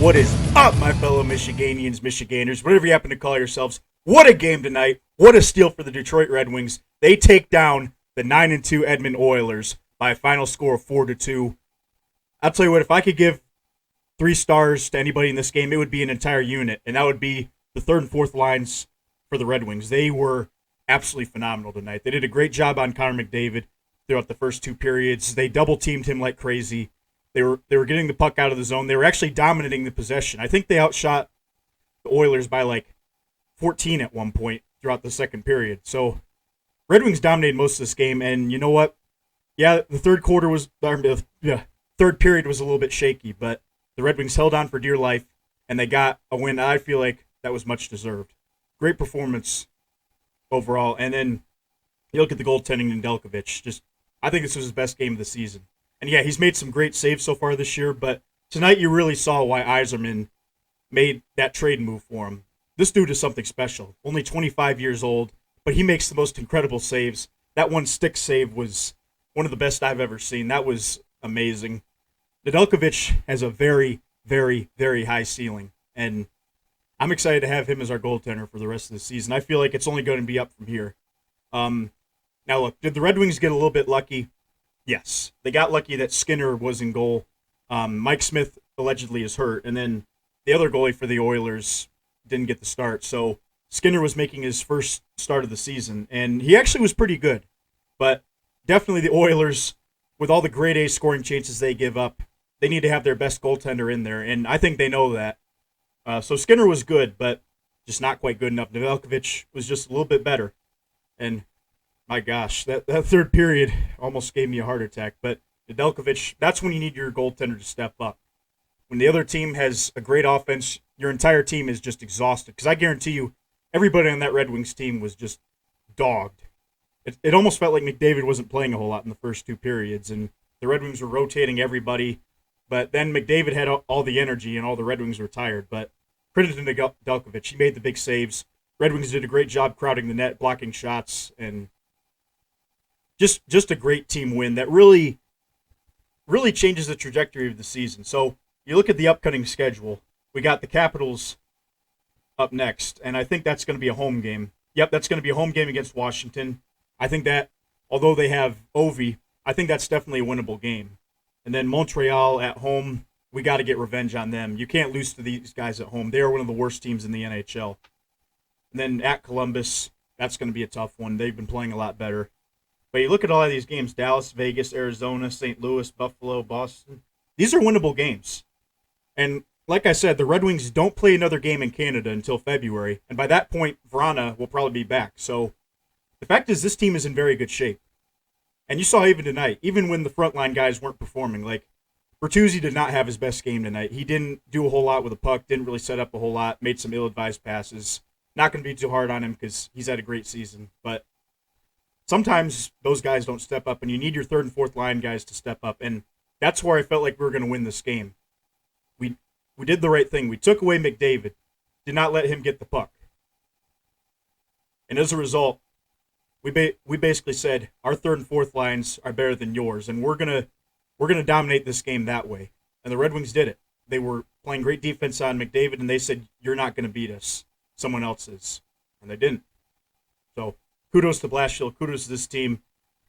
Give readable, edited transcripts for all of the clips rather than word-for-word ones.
What is up, my fellow Michiganians, Michiganders, whatever you happen to call yourselves? What a game tonight. What a steal for the Detroit Red Wings. They take down the 9-2 Edmonton Oilers by a final score of 4-2. I'll tell you what, if I could give 3 stars to anybody in this game, it would be an entire unit, and that would be the third and fourth lines for the Red Wings. They were absolutely phenomenal tonight. They did a great job on Connor McDavid throughout the first 2 periods. They double-teamed him like crazy. They were getting the puck out of the zone. They were actually dominating the possession. I think they outshot the Oilers by like 14 at one point throughout the second period. So Red Wings dominated most of this game, and you know what? Yeah, the third period was a little bit shaky, but the Red Wings held on for dear life, and they got a win. I feel like that was much deserved. Great performance overall. And then you look at the goaltending in Nedeljkociv. I think this was his best game of the season. And yeah, he's made some great saves so far this year, but tonight you really saw why Yzerman made that trade move for him. This dude is something special. Only 25 years old, but he makes the most incredible saves. That one stick save was one of the best I've ever seen. That was amazing. Nedeljkociv has a very, very, very high ceiling, and I'm excited to have him as our goaltender for the rest of the season. I feel like it's only going to be up from here. Now look, did the Red Wings get a little bit lucky? Yes. They got lucky that Skinner was in goal. Mike Smith allegedly is hurt, and then the other goalie for the Oilers didn't get the start. So Skinner was making his first start of the season, and he actually was pretty good. But definitely the Oilers, with all the grade A scoring chances they give up, they need to have their best goaltender in there, and I think they know that. So Skinner was good, but just not quite good enough. Nedeljkociv was just a little bit better. And my gosh, that third period almost gave me a heart attack. But Nedeljkociv, that's when you need your goaltender to step up. When the other team has a great offense, your entire team is just exhausted. Because I guarantee you, everybody on that Red Wings team was just dogged. It almost felt like McDavid wasn't playing a whole lot in the first 2 periods, and the Red Wings were rotating everybody. But then McDavid had all the energy, and all the Red Wings were tired. But credit to Nedeljkociv. He made the big saves. Red Wings did a great job crowding the net, blocking shots, and just a great team win that really changes the trajectory of the season. So you look at the upcoming schedule. We got the Capitals up next, and I think that's going to be a home game. Yep, that's going to be a home game against Washington. I think that, although they have Ovi, I think that's definitely a winnable game. And then Montreal at home, we got to get revenge on them. You can't lose to these guys at home. They are one of the worst teams in the NHL. And then at Columbus, that's going to be a tough one. They've been playing a lot better. But you look at all of these games, Dallas, Vegas, Arizona, St. Louis, Buffalo, Boston. These are winnable games. And like I said, the Red Wings don't play another game in Canada until February. And by that point, Vrana will probably be back. So the fact is this team is in very good shape. And you saw even tonight, even when the frontline guys weren't performing, like Bertuzzi did not have his best game tonight. He didn't do a whole lot with the puck, didn't really set up a whole lot, made some ill-advised passes. Not going to be too hard on him because he's had a great season. But sometimes those guys don't step up, and you need your third and fourth line guys to step up. And that's where I felt like we were going to win this game. We did the right thing. We took away McDavid, did not let him get the puck. And as a result, we basically said our third and fourth lines are better than yours, and we're gonna dominate this game that way. And the Red Wings did it. They were playing great defense on McDavid, and they said, "You're not going to beat us. Someone else is," and they didn't. So kudos to Vladislav, kudos to this team,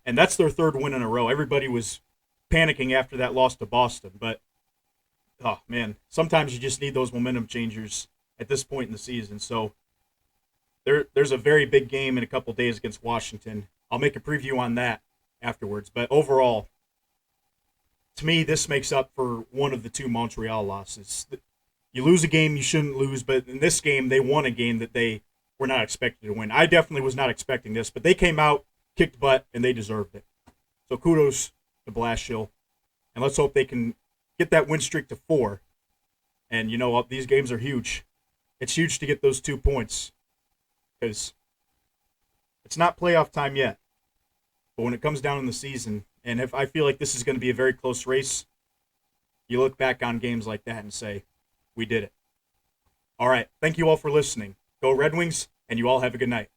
and that's their third win in a row. Everybody was panicking after that loss to Boston, but oh man, sometimes you just need those momentum changers at this point in the season. So there's a very big game in a couple days against Washington. I'll make a preview on that afterwards. But overall, to me, this makes up for one of the 2 Montreal losses. You lose a game you shouldn't lose, but in this game, they won a game that they were not expected to win. I definitely was not expecting this, but they came out, kicked butt, and they deserved it. So kudos to Blashill, and let's hope they can get that win streak to 4. And you know what? These games are huge. It's huge to get those 2 points because it's not playoff time yet. But when it comes down in the season, and if I feel like this is going to be a very close race, you look back on games like that and say, we did it. All right. Thank you all for listening. Go Red Wings, and you all have a good night.